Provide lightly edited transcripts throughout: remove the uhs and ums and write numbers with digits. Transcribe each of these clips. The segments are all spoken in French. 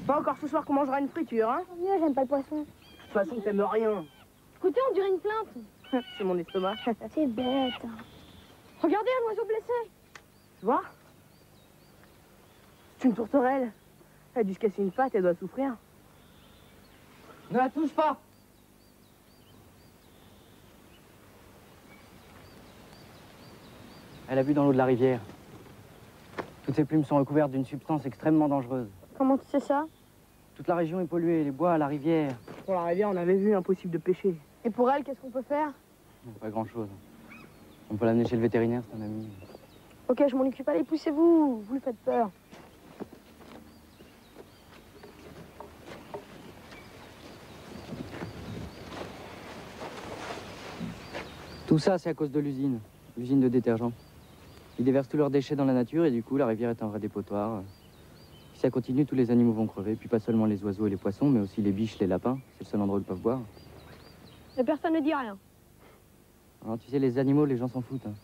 Pas encore ce soir qu'on mangera une friture, hein? Mieux, j'aime pas le poisson. De toute façon, t'aimes rien. Écoutez, on dirait une plainte. C'est mon estomac. C'est bête. Regardez un oiseau blessé. Tu vois? C'est une tourterelle. Elle a dû se casser une patte, elle doit souffrir. Ne la touche pas! Elle a bu dans l'eau de la rivière. Toutes ses plumes sont recouvertes d'une substance extrêmement dangereuse. Comment tu sais ça? Toute la région est polluée, les bois, la rivière. Pour la rivière, on avait vu, impossible de pêcher. Et pour elle, qu'est-ce qu'on peut faire? Pas grand-chose. On peut l'amener chez le vétérinaire, c'est un ami. Ok, je m'en occupe. Allez, poussez-vous. Vous lui faites peur. Tout ça, c'est à cause de l'usine de détergents. Ils déversent tous leurs déchets dans la nature et du coup, la rivière est un vrai dépotoir. Si ça continue, tous les animaux vont crever, puis pas seulement les oiseaux et les poissons, mais aussi les biches, les lapins. C'est le seul endroit où ils peuvent boire. Et personne ne dit rien. Alors, tu sais, les animaux, les gens s'en foutent. Hein.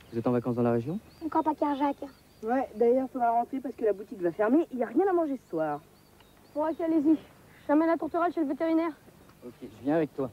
Vous êtes en vacances dans la région? Encore pas Kerjak. Ouais, d'ailleurs, faudra rentrer parce que la boutique va fermer. Il n'y a rien à manger ce soir. Bon, ok, allez-y. J'amène la tourterelle chez le vétérinaire. Ok, je viens avec toi.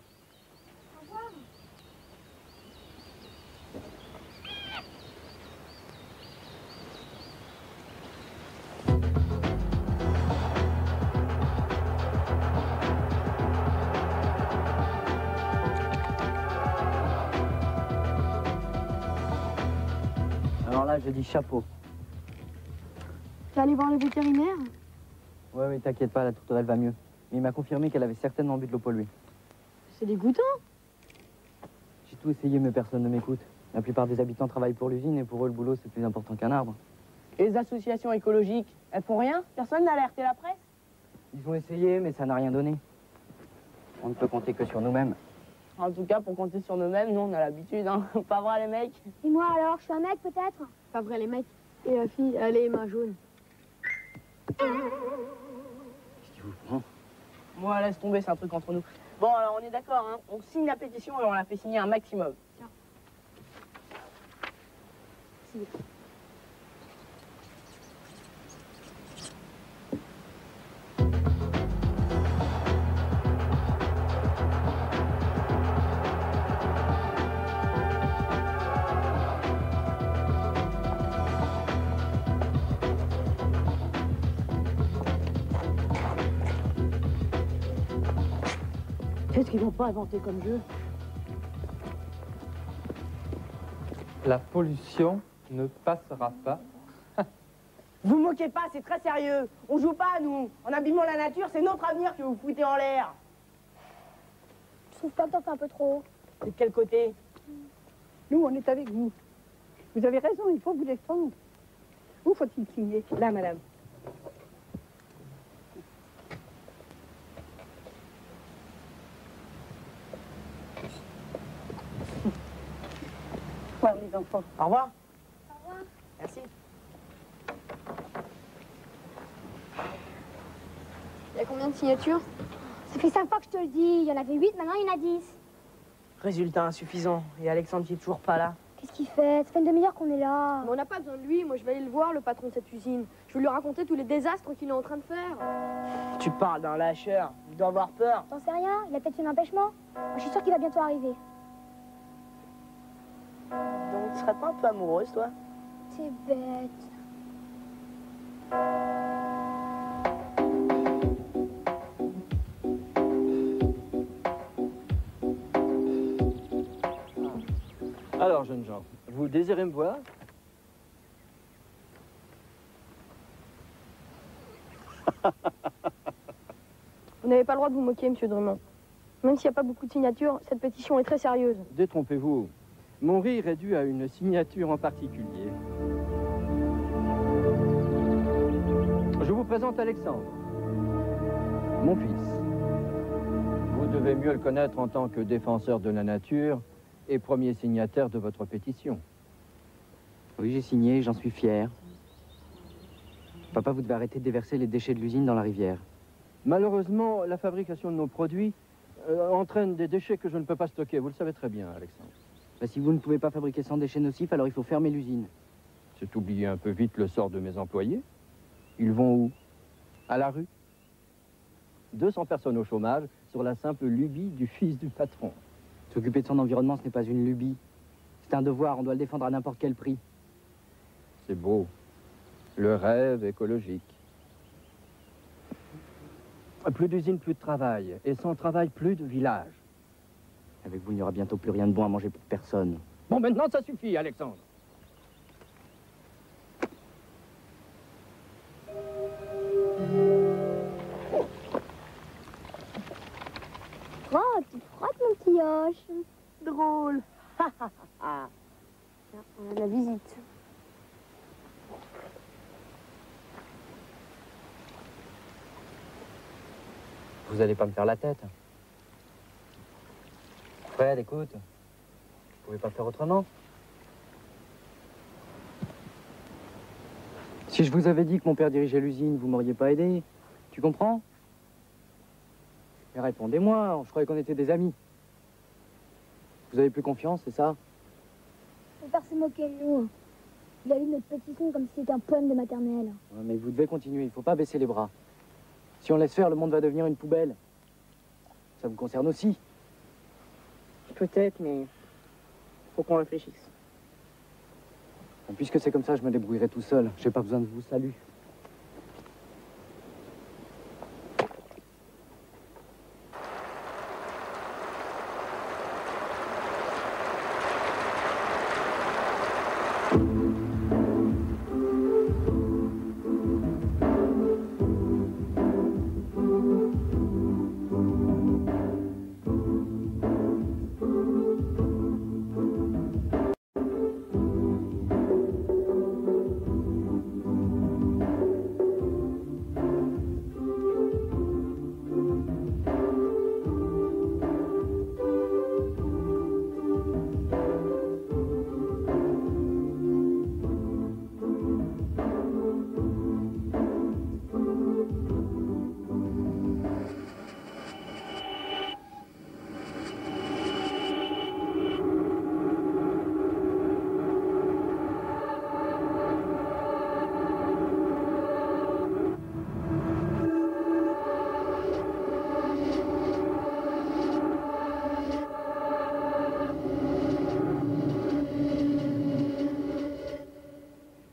Alors là, je dis chapeau. T'es allé voir le vétérinaire? Ouais, oui, t'inquiète pas, la tourterelle va mieux. Mais il m'a confirmé qu'elle avait certainement bu de l'eau polluée. C'est dégoûtant. J'ai tout essayé, mais personne ne m'écoute. La plupart des habitants travaillent pour l'usine et pour eux, le boulot, c'est plus important qu'un arbre. Et les associations écologiques, elles font rien? Personne n'a alerté la presse? Ils ont essayé, mais ça n'a rien donné. On ne peut compter que sur nous-mêmes. En tout cas, pour compter sur nous-mêmes, nous, on a l'habitude, hein. Pas vrai, les mecs? Et moi alors, je suis un mec peut-être? Pas vrai, les mecs. Et la fille, elle est les mains jaunes. Qu'est-ce qui vous prend? Moi, laisse tomber, c'est un truc entre nous. Bon, alors, on est d'accord, hein. On signe la pétition et on la fait signer un maximum. Tiens. Qu'est-ce qu'ils vont pas inventer comme jeu? La pollution ne passera pas. Vous moquez pas, c'est très sérieux. On joue pas, nous. En abîmant la nature, c'est notre avenir que vous foutez en l'air. Je trouve pas que t'en fais un peu trop. Et de quel côté? Nous, on est avec vous. Vous avez raison, il faut vous défendre. Où faut-il signer? Là, madame. Au revoir, les enfants. Au revoir. Au revoir. Merci. Il y a combien de signatures? Ça fait 5 fois que je te le dis. Il y en avait 8, maintenant il y en a 10. Résultat insuffisant. Et Alexandre qui est toujours pas là. Qu'est-ce qu'il fait? Ça fait une demi-heure qu'on est là. Mais on n'a pas besoin de lui. Moi, je vais aller le voir, le patron de cette usine. Je vais lui raconter tous les désastres qu'il est en train de faire. Tu parles d'un lâcheur. Il doit avoir peur. T'en sais rien? Il a peut-être eu un empêchement. Moi, je suis sûre qu'il va bientôt arriver. Donc, tu serais pas un peu amoureuse, toi? C'est bête. Alors, jeunes gens, vous désirez me voir? On n'avez pas le droit de vous moquer, monsieur Drummond. Même s'il n'y a pas beaucoup de signatures, cette pétition est très sérieuse. Détrompez-vous. Mon rire est dû à une signature en particulier. Je vous présente Alexandre, mon fils. Vous devez mieux le connaître en tant que défenseur de la nature et premier signataire de votre pétition. Oui, j'ai signé, j'en suis fier. Papa, vous devez arrêter de déverser les déchets de l'usine dans la rivière. Malheureusement, la fabrication de nos produits entraîne des déchets que je ne peux pas stocker. Vous le savez très bien, Alexandre. Bah, si vous ne pouvez pas fabriquer sans déchets nocifs, alors il faut fermer l'usine. C'est oublier un peu vite le sort de mes employés. Ils vont où? À la rue? 200 personnes au chômage sur la simple lubie du fils du patron. S'occuper de son environnement, ce n'est pas une lubie. C'est un devoir, on doit le défendre à n'importe quel prix. C'est beau. Le rêve écologique. Plus d'usines, plus de travail. Et sans travail, plus de village. Avec vous, il n'y aura bientôt plus rien de bon à manger pour personne. Bon, maintenant, ça suffit, Alexandre. Frotte, mon petit Hoche. Drôle. Tiens, on a de la visite. Vous allez pas me faire la tête. Fred, écoute. Vous pouvez pas faire autrement? Si je vous avais dit que mon père dirigeait l'usine, vous m'auriez pas aidé. Tu comprends? Mais répondez-moi, je croyais qu'on était des amis. Vous avez plus confiance, c'est ça? Mon père s'est moqué de nous. Il a lu notre pétition comme si c'était un poème de maternelle. Ouais, mais vous devez continuer, il faut pas baisser les bras. Si on laisse faire, le monde va devenir une poubelle. Ça vous concerne aussi. Peut-être, mais faut qu'on réfléchisse. Puisque c'est comme ça, je me débrouillerai tout seul. J'ai pas besoin de vous. Salut.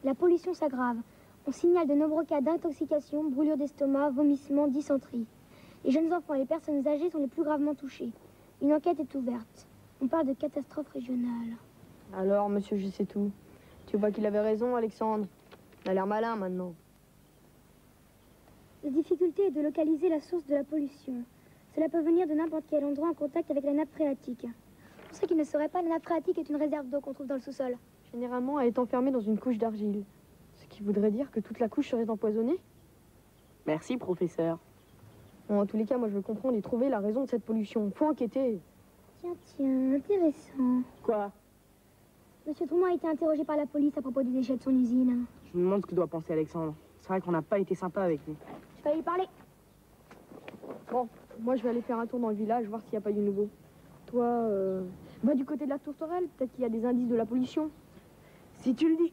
La pollution s'aggrave. On signale de nombreux cas d'intoxication, brûlure d'estomac, vomissements, dysenterie. Les jeunes enfants et les personnes âgées sont les plus gravement touchés. Une enquête est ouverte. On parle de catastrophe régionale. Alors, monsieur, je sais tout. Tu vois qu'il avait raison, Alexandre. Il a l'air malin, maintenant. La difficulté est de localiser la source de la pollution. Cela peut venir de n'importe quel endroit en contact avec la nappe phréatique. Pour ceux qui ne sauraient pas, la nappe phréatique est une réserve d'eau qu'on trouve dans le sous-sol. Généralement, elle est enfermée dans une couche d'argile. Ce qui voudrait dire que toute la couche serait empoisonnée. Merci, professeur. Bon, en tous les cas, moi, je veux comprendre et trouver la raison de cette pollution. Faut enquêter. Tiens, intéressant. Quoi? Monsieur Drummond a été interrogé par la police à propos des déchets de son usine. Je me demande ce que doit penser Alexandre. C'est vrai qu'on n'a pas été sympa avec lui. Je vais lui parler. Bon, moi, je vais aller faire un tour dans le village, voir s'il n'y a pas du nouveau. Toi, va du côté de la tourterelle. Peut-être qu'il y a des indices de la pollution. Si tu le dis.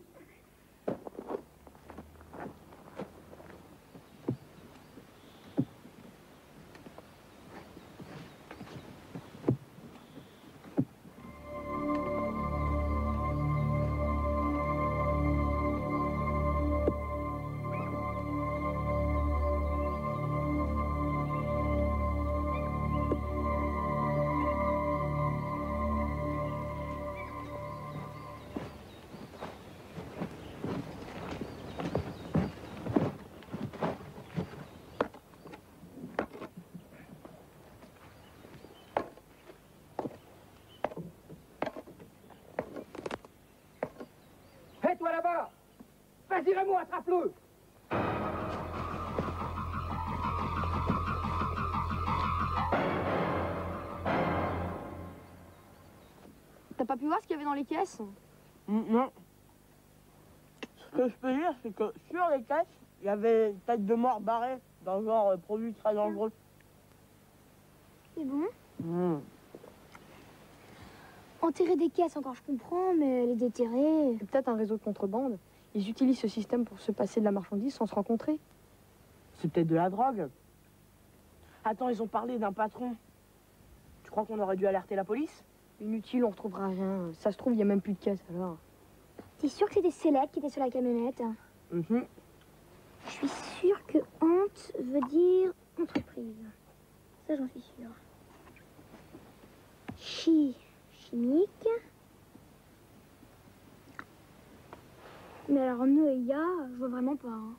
Vas-y, Raymond, attrape-le. T'as pas pu voir ce qu'il y avait dans les caisses? Non. Ce que je peux dire, c'est que sur les caisses, il y avait une tête de mort barrée dans le genre produit très dangereux. C'est bon. Mmh. Enterrer des caisses, encore je comprends, mais les déterrer... C'est peut-être un réseau de contrebande. Ils utilisent ce système pour se passer de la marchandise sans se rencontrer. C'est peut-être de la drogue. Attends, ils ont parlé d'un patron. Tu crois qu'on aurait dû alerter la police? Inutile, on retrouvera rien. Ça se trouve, il n'y a même plus de caisse alors. T'es sûr que c'était Select qui était sur la camionnette? Mhm. Je suis sûre que honte veut dire entreprise. Ça, j'en suis sûre. Chimique. Mais alors, Noéa, je vois vraiment pas. Hein.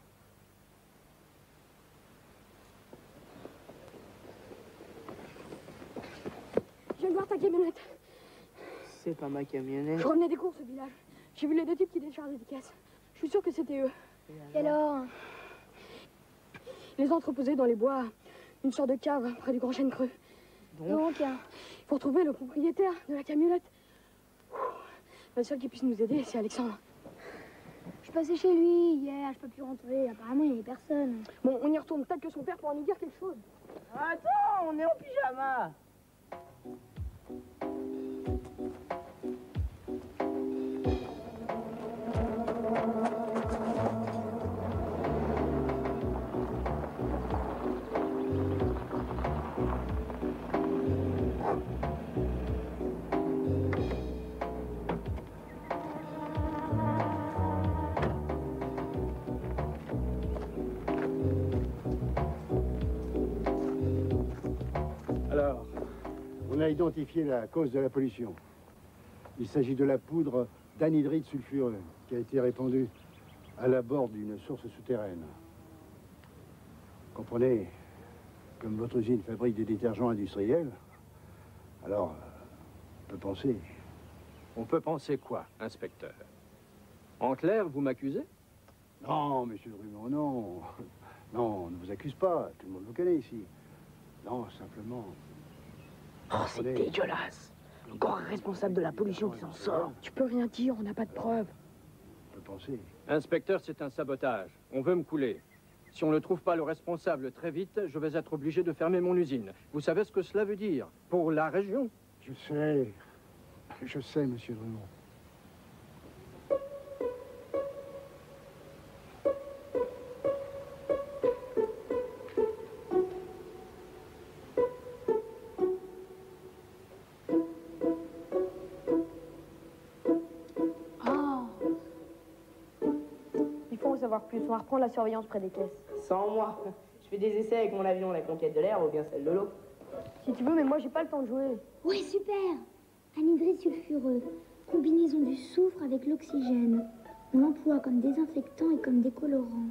Je viens de voir ta camionnette. C'est pas ma camionnette. Je revenais des courses au village. J'ai vu les deux types qui déchargeaient des caisses. Je suis sûre que c'était eux. Et alors? Ils les ont entreposés dans les bois. Une sorte de cave près du Grand Chêne Creux. Donc, Il faut retrouver le propriétaire de la camionnette. Le seul qui puisse nous aider, c'est Alexandre. je suis passée chez lui hier, je peux plus rentrer. Apparemment, il n'y avait personne. Bon, on y retourne. Peut-être que son père pourra nous dire quelque chose. Attends, on est en pyjama. Alors, on a identifié la cause de la pollution. Il s'agit de la poudre d'anhydride sulfureux qui a été répandue à l'abord d'une source souterraine. Comprenez, comme votre usine fabrique des détergents industriels, alors on peut penser. On peut penser quoi, inspecteur? En clair, vous m'accusez? Non, monsieur Drummond, non. Non, on ne vous accuse pas, tout le monde vous connaît ici. Non, simplement... Oh, c'est dégueulasse. Encore un responsable de la pollution qui s'en sort. Tu peux rien dire, on n'a pas de preuves. On peut penser. Inspecteur, c'est un sabotage. On veut me couler. Si on ne trouve pas le responsable très vite, je vais être obligé de fermer mon usine. Vous savez ce que cela veut dire pour la région? Je sais, monsieur Drummond. Plus, on va reprendre la surveillance près des caisses. Sans moi. Je fais des essais avec mon avion, la conquête de l'air ou bien celle de l'eau. Si tu veux, mais moi j'ai pas le temps de jouer. Ouais, super. Anhydride sulfureux. Combinaison du soufre avec l'oxygène. On l'emploie comme désinfectant et comme décolorant.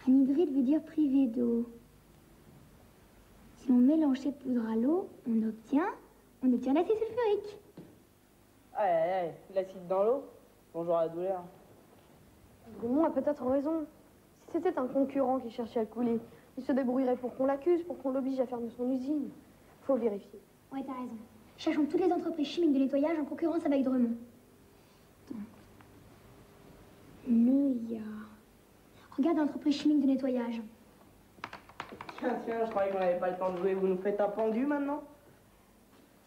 Anhydride veut dire privé d'eau. Si on mélange cette poudre à l'eau, on obtient l'acide sulfurique. Ouais, l'acide dans l'eau. Bonjour la douleur. Drummond a peut-être raison. Si c'était un concurrent qui cherchait à couler, il se débrouillerait pour qu'on l'accuse, pour qu'on l'oblige à fermer son usine. Faut vérifier. Ouais, t'as raison. Cherchons toutes les entreprises chimiques de nettoyage en concurrence avec Drummond. Attends. Neuilla. Regarde l'entreprise chimique de nettoyage. Tiens, je croyais qu'on n'avait pas le temps de jouer. Vous nous faites un pendu maintenant?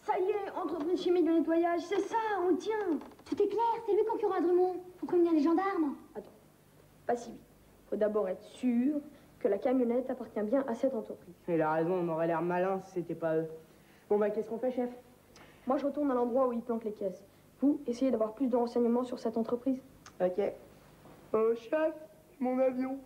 Ça y est, entreprise chimique de nettoyage, c'est ça, on le tient. Tout est clair, c'est lui concurrent à Drummond. Faut prévenir les gendarmes. Attends, pas si vite. Faut d'abord être sûr que la camionnette appartient bien à cette entreprise. Il a raison, on aurait l'air malin si c'était pas eux. Bon bah, qu'est-ce qu'on fait, chef? Moi, je retourne à l'endroit où ils planquent les caisses. Vous, essayez d'avoir plus de renseignements sur cette entreprise. Ok. Chef, mon avion.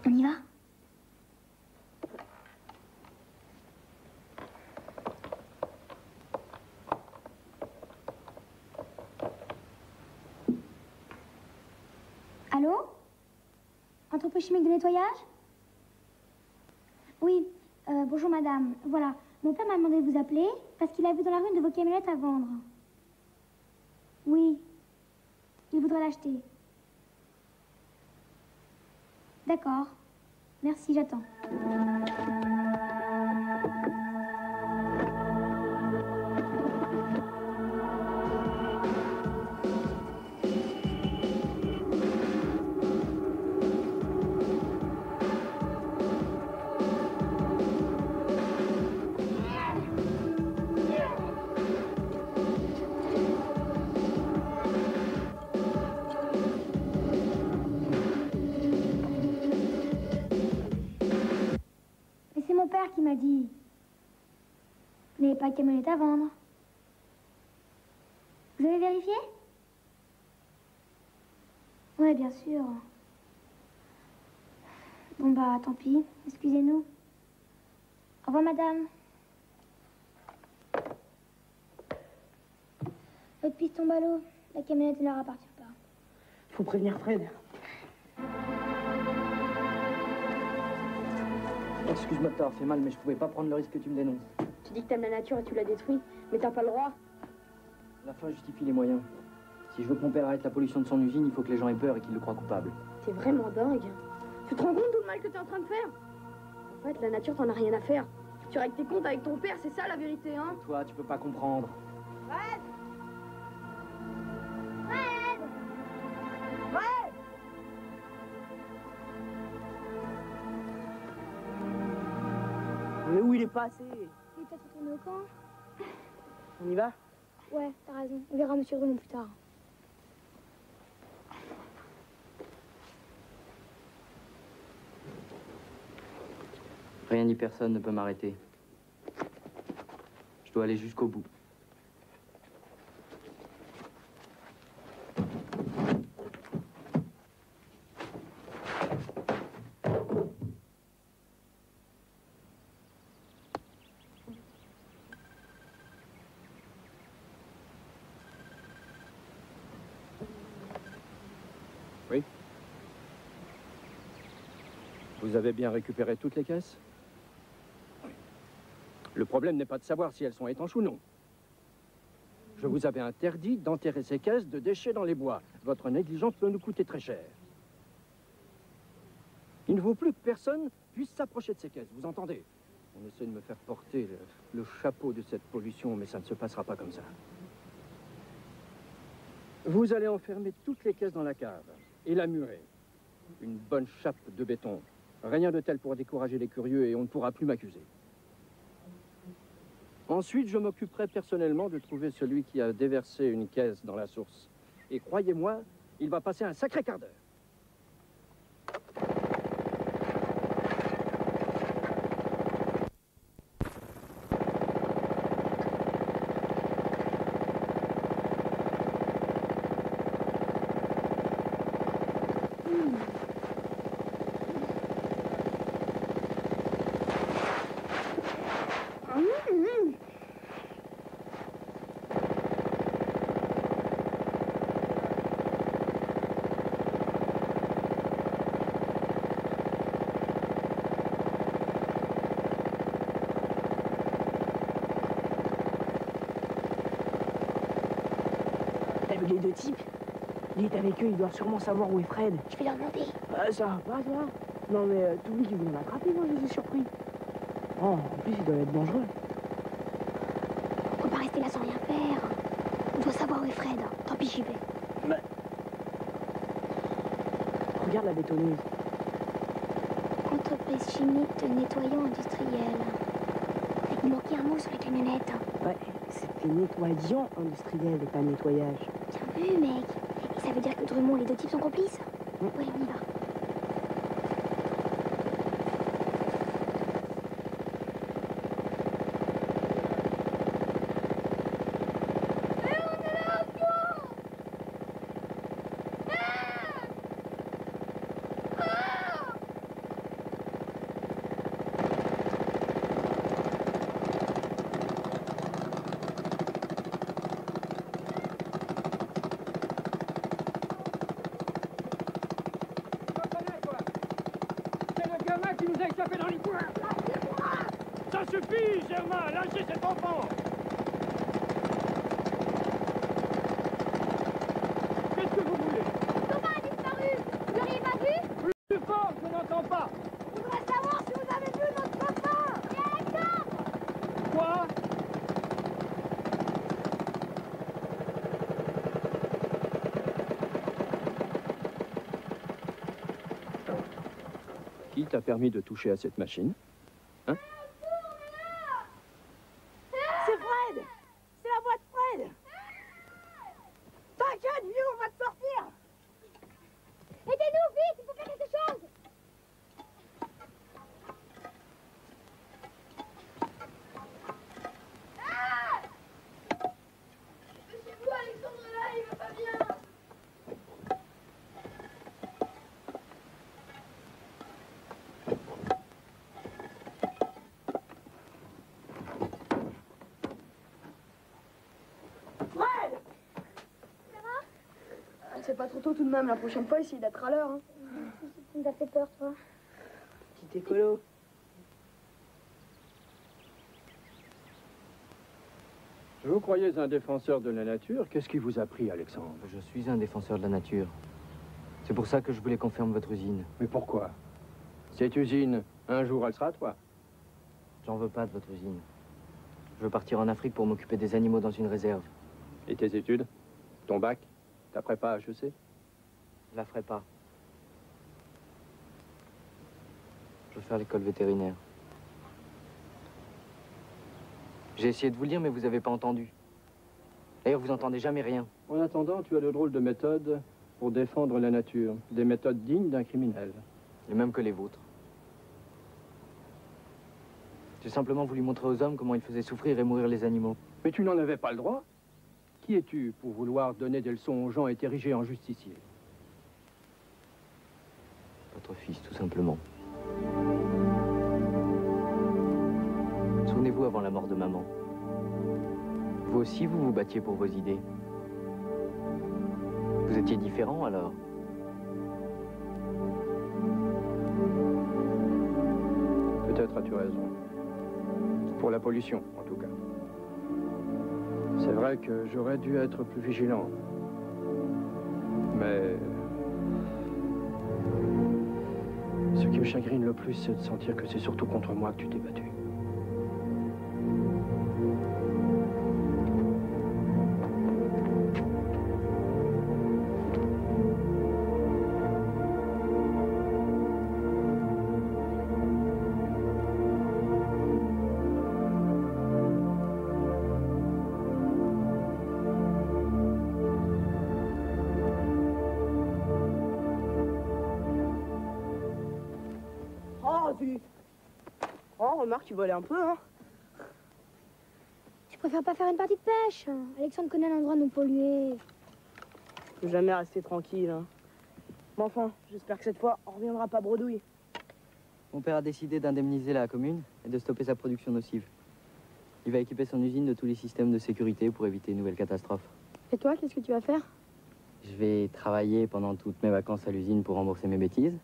On y va? Allô? Entreprise chimique de nettoyage? Oui, bonjour madame. Voilà, mon père m'a demandé de vous appeler parce qu'il a vu dans la rue une de vos camionnettes à vendre. Oui, il voudrait l'acheter. D'accord. Merci, j'attends. Mon père qui m'a dit, vous n'avez pas de camionnette à vendre. Vous avez vérifié? Ouais, bien sûr. Bon bah, tant pis, excusez-nous. Au revoir, madame. Votre piste tombe à l'eau. La camionnette ne leur appartient pas. Faut prévenir Fred. Excuse-moi de t'avoir fait mal, mais je pouvais pas prendre le risque que tu me dénonces. Tu dis que t'aimes la nature et tu la détruis, mais t'as pas le droit. La fin justifie les moyens. Si je veux que mon père arrête la pollution de son usine, il faut que les gens aient peur et qu'ils le croient coupable. T'es vraiment dingue. Tu te rends compte tout le mal que t'es en train de faire? En fait, la nature, t'en as rien à faire. Tu règles tes comptes avec ton père, c'est ça la vérité, hein? Et toi, tu peux pas comprendre. Fred! Fred! Fred! Mais où il est passé? Il est peut-être retourné au camp. On y va? Ouais, t'as raison. On verra monsieur Drummond plus tard. Rien ni personne ne peut m'arrêter. Je dois aller jusqu'au bout. Oui. Vous avez bien récupéré toutes les caisses? Oui. Le problème n'est pas de savoir si elles sont étanches ou non. Je vous avais interdit d'enterrer ces caisses de déchets dans les bois. Votre négligence peut nous coûter très cher. Il ne faut plus que personne puisse s'approcher de ces caisses, vous entendez? On essaie de me faire porter le chapeau de cette pollution, mais ça ne se passera pas comme ça. Vous allez enfermer toutes les caisses dans la cave et la murer. Une bonne chape de béton. Rien de tel pour décourager les curieux et on ne pourra plus m'accuser. Ensuite, je m'occuperai personnellement de trouver celui qui a déversé une caisse dans la source. Et croyez-moi, il va passer un sacré quart d'heure. Les deux types, il est avec eux, ils doivent sûrement savoir où est Fred. Je vais leur demander. Ça va pas, toi? Non, mais t'oublies qu'ils vont m'attraper, moi, je les ai surpris. Oh, en plus, ils doivent être dangereux. On peut pas rester là sans rien faire. On doit savoir où est Fred. Tant pis, j'y vais. Mais... Regarde la bétonneuse. Entreprise chimique de nettoyant industriel. Il manquait un mot sur la camionnette. Ouais, c'était nettoyant industriel et pas nettoyage. Bien vu, mec. Et ça veut dire que Drummond et les deux types sont complices? Ouais, on y va. Ça suffit, Germain! Lâchez cet enfant! Qu'est-ce que vous voulez? Thomas a disparu. Vous l'auriez pas vu? Plus fort, je n'entends pas! Je voudrais savoir si vous avez vu notre papa. Et Alexandre. Quoi? Qui t'a permis de toucher à cette machine? Hein? C'est Fred! C'est la voix de Fred! T'inquiète, vieux, on va te sortir! Aidez-nous, vite, il faut faire quelque chose. Chez vous, Alexandre, là, il va pas bien. Fred! C'est pas trop tôt tout de même, la prochaine fois, essayez d'être à l'heure. Hein. Tu nous as fait peur, toi. Petit écolo. Je vous croyais un défenseur de la nature. Qu'est-ce qui vous a pris, Alexandre? Je suis un défenseur de la nature. C'est pour ça que je voulais qu'on ferme votre usine. Mais pourquoi? Cette usine, un jour, elle sera à toi. J'en veux pas de votre usine. Je veux partir en Afrique pour m'occuper des animaux dans une réserve. Et tes études? Ton bac? Ta prépa HEC? Je la ferai pas. Je veux faire l'école vétérinaire. J'ai essayé de vous le dire, mais vous avez pas entendu. D'ailleurs, vous entendez jamais rien. En attendant, tu as de drôles de méthodes pour défendre la nature. Des méthodes dignes d'un criminel. Les mêmes que les vôtres. J'ai simplement voulu montrer aux hommes comment ils faisaient souffrir et mourir les animaux. Mais tu n'en avais pas le droit. Qui es-tu pour vouloir donner des leçons aux gens et t'ériger en justicier? Votre fils, tout simplement. Souvenez-vous avant la mort de maman. Vous aussi, vous vous battiez pour vos idées. Vous étiez différent, alors. Peut-être as-tu raison. Pour la pollution, en tout cas. C'est vrai que j'aurais dû être plus vigilant. Mais... ce qui me chagrine le plus, c'est de sentir que c'est surtout contre moi que tu t'es battu. Oh, remarque, tu volais un peu, hein? Tu préfères pas faire une partie de pêche? Alexandre connaît l'endroit non pollué. Je peux jamais rester tranquille, hein. Mais enfin, j'espère que cette fois, on reviendra pas bredouille. Mon père a décidé d'indemniser la commune et de stopper sa production nocive. Il va équiper son usine de tous les systèmes de sécurité pour éviter une nouvelle catastrophe. Et toi, qu'est-ce que tu vas faire? Je vais travailler pendant toutes mes vacances à l'usine pour rembourser mes bêtises.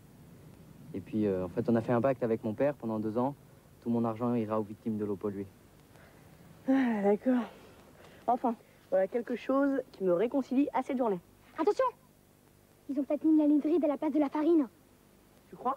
Et puis, en fait, on a fait un pacte avec mon père pendant 2 ans. Tout mon argent ira aux victimes de l'eau polluée. Ah, d'accord. Enfin, voilà quelque chose qui me réconcilie à cette journée. Attention! Ils ont peut-être mis l'anhydride à la place de la farine. Tu crois?